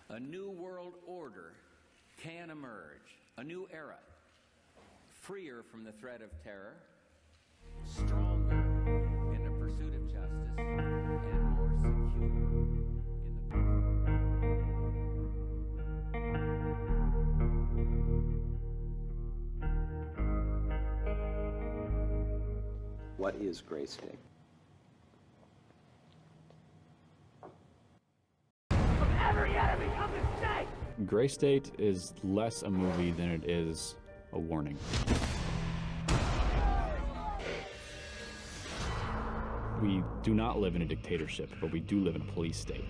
A new world order can emerge, a new era, freer from the threat of terror, stronger in the pursuit of justice, and more secure in the What is Gray State? Gray State is less a movie than it is a warning. We do not live in a dictatorship, but we do live in a police state.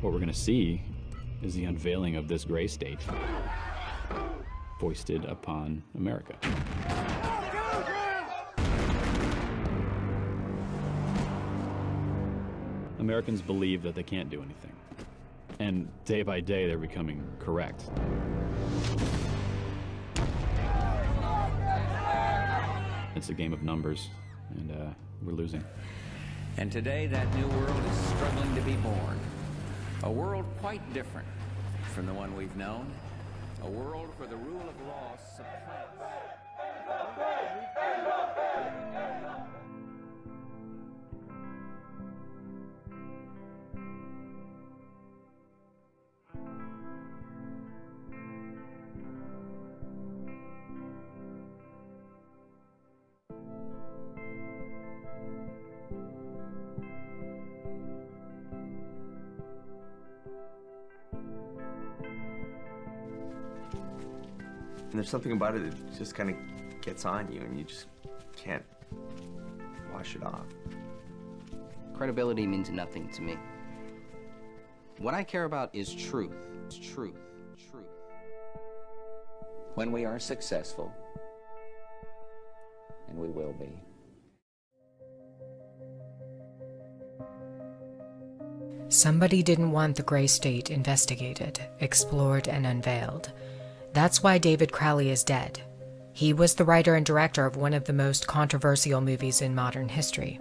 What we're going to see is the unveiling of this Gray State foisted upon America. Americans believe that they can't do anything. And day by day, they're becoming correct. It's a game of numbers, and we're losing. And today, that new world is struggling to be born. A world quite different from the one we've known. A world where the rule of law supplants. And there's something about it that just kind of gets on you and you just can't wash it off. Credibility means nothing to me. What I care about is truth. It's truth. Truth. When we are successful, and we will be. Somebody didn't want the Gray State investigated, explored, and unveiled. That's why David Crowley is dead. He was the writer and director of one of the most controversial movies in modern history.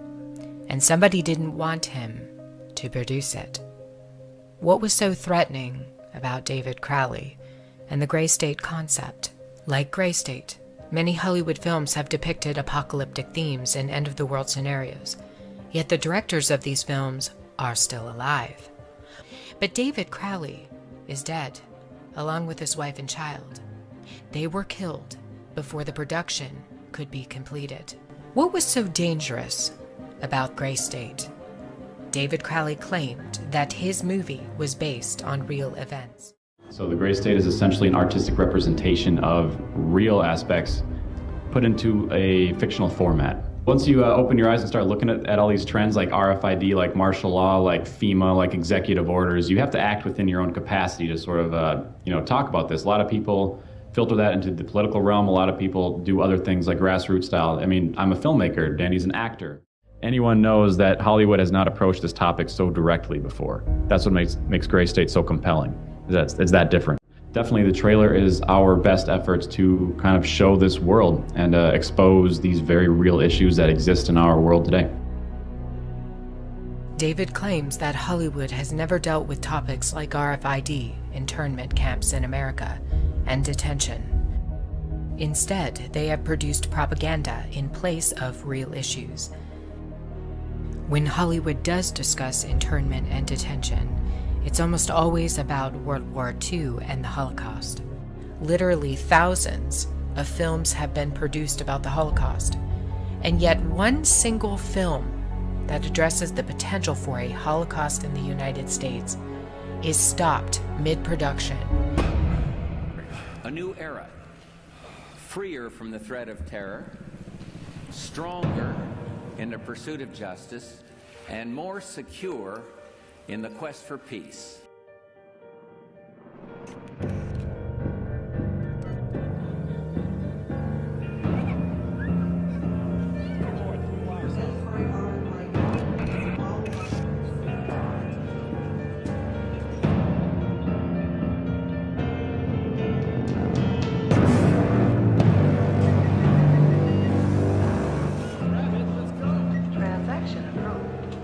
And somebody didn't want him to produce it. What was so threatening about David Crowley and the Gray State concept? Like Gray State, many Hollywood films have depicted apocalyptic themes and end-of-the-world scenarios. Yet the directors of these films are still alive. But David Crowley is dead, along with his wife and child. They were killed before the production could be completed. What was so dangerous about Gray State? David Crowley claimed that his movie was based on real events. So the Gray State is essentially an artistic representation of real aspects put into a fictional format. Once you open your eyes and start looking at all these trends like RFID, like martial law, like FEMA, like executive orders, you have to act within your own capacity to sort of, talk about this. A lot of people filter that into the political realm. A lot of people do other things like grassroots style. I mean, I'm a filmmaker, Danny's an actor. Anyone knows that Hollywood has not approached this topic so directly before. That's what makes Gray State so compelling. It's that different. Definitely the trailer is our best efforts to kind of show this world and expose these very real issues that exist in our world today. David claims that Hollywood has never dealt with topics like RFID, internment camps in America, and detention. Instead, they have produced propaganda in place of real issues. When Hollywood does discuss internment and detention, it's almost always about World War II and the Holocaust. Literally thousands of films have been produced about the Holocaust, and yet one single film that addresses the potential for a Holocaust in the United States is stopped mid-production. A new era, freer from the threat of terror, stronger in the pursuit of justice, and more secure in the quest for peace. Transaction approved.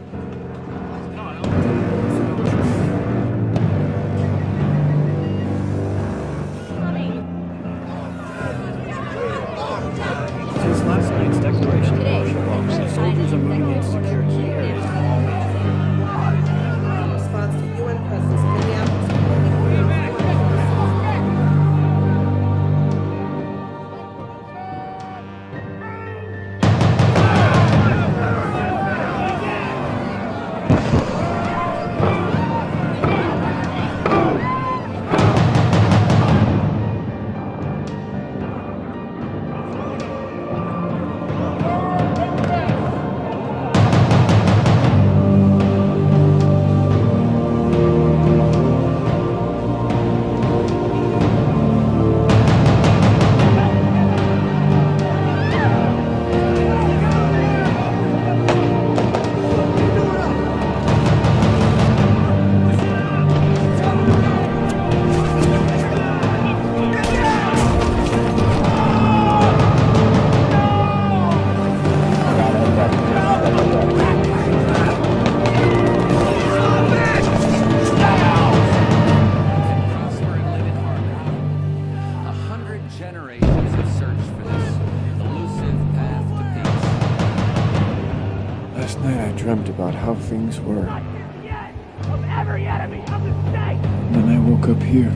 Bolsheviks were. Not the end of every enemy of the state! Then I woke up here.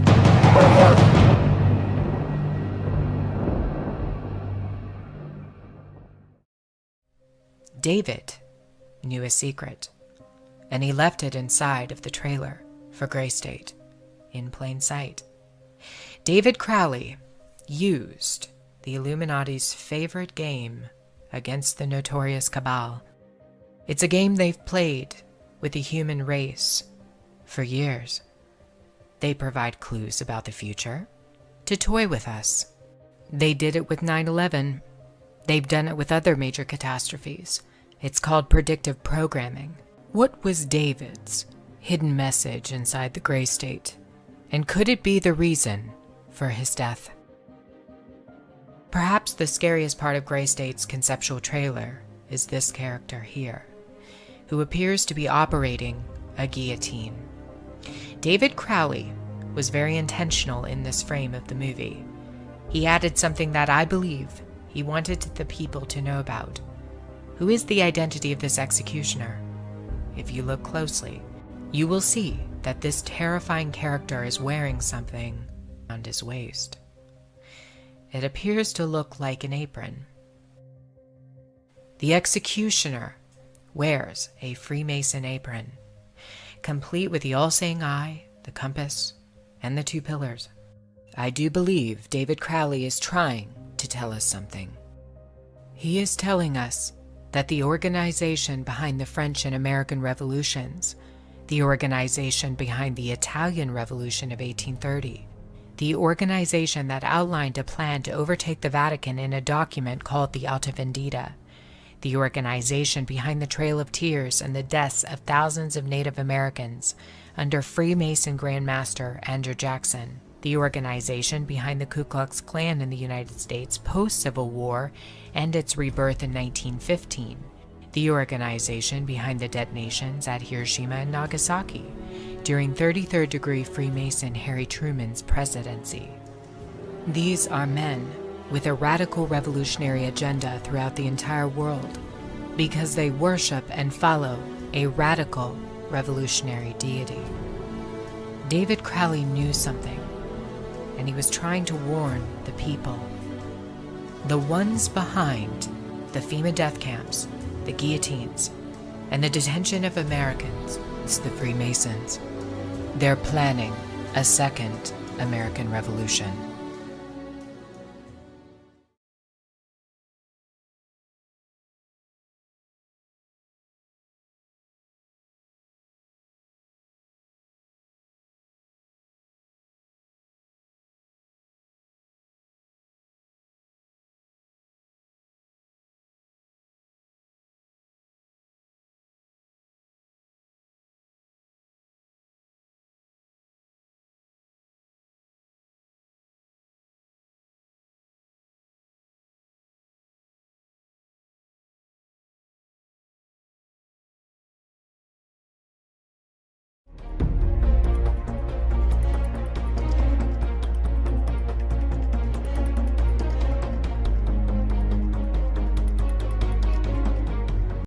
David knew a secret, and he left it inside of the trailer for Gray State, in plain sight. David Crowley used the Illuminati's favorite game against the notorious Cabal. It's a game they've played with the human race for years. They provide clues about the future to toy with us. They did it with 9/11. They've done it with other major catastrophes. It's called predictive programming. What was David's hidden message inside the Gray State? And could it be the reason for his death? Perhaps the scariest part of Gray State's conceptual trailer is this character here, who appears to be operating a guillotine. David Crowley was very intentional in this frame of the movie. He added something that I believe he wanted the people to know about. Who is the identity of this executioner? If you look closely, you will see that this terrifying character is wearing something around his waist. It appears to look like an apron. The executioner wears a Freemason apron, complete with the all-seeing eye, the compass, and the 2 pillars. I do believe David Crowley is trying to tell us something. He is telling us that the organization behind the French and American revolutions, the organization behind the Italian Revolution of 1830, the organization that outlined a plan to overtake the Vatican in a document called the Alta Vendita, the organization behind the Trail of Tears and the deaths of thousands of Native Americans under Freemason Grand Master Andrew Jackson, the organization behind the Ku Klux Klan in the United States post-Civil War and its rebirth in 1915, the organization behind the detonations at Hiroshima and Nagasaki during 33rd degree Freemason Harry Truman's presidency. These are men with a radical revolutionary agenda throughout the entire world because they worship and follow a radical revolutionary deity. David Crowley knew something, and he was trying to warn the people. The ones behind the FEMA death camps, the guillotines, and the detention of Americans, it's the Freemasons. They're planning a second American Revolution.